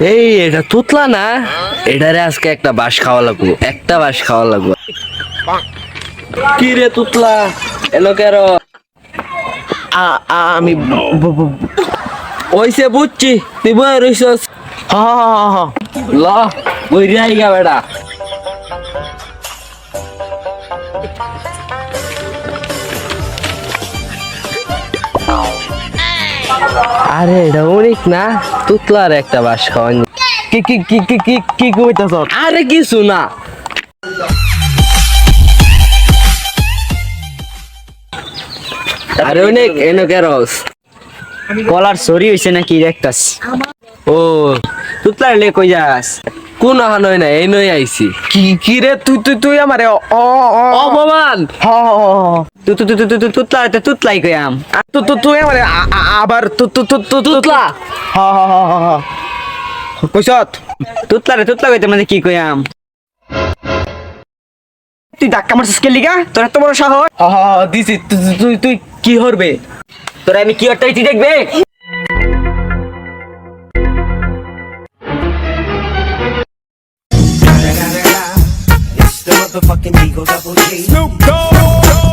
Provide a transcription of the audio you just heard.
এই এটা তুতলা না, এটারে আজকে একটা বাঁশ খাওয়া লাগবো, একটা বাঁশ খাওয়া লাগবো। কি রে তুতলা, এলো কেন? আমি ওইসে বুঝছি তুই বই রইছস। ল বইরে আইগা বেটা। আরে এটা অনেক না, তুতলার একটা বাঁশ খাওয়ানি। কি কি কি কি কি কি কইতাছ? আরে কিছু না। আরে অনেক এনো কেরস। কলার সরি হইছে নাকি দেখতাস? ও তুতলার লে কই যাস? কোন আহান হয় না, এই নই আইছি। কি কি রে তুই তুই তুই আমারে অপমান। তুই তুই তুই তুই তুই তুতলা তুতলাই কইয়াম। তুই তুই তুই আমারে আবার তুতলা কইছত তুতলা তুতলা কইতে মানে কি কইয়াম? তুই ধাক্কা মারছিস কে লিগা? তোর এত বড় সাহস? দিছি তুই তুই কি হরবে? তোরা আমি কি হরতে তুই দেখবে? It's the motherfucking Eagle Double G. Snoop Dogg.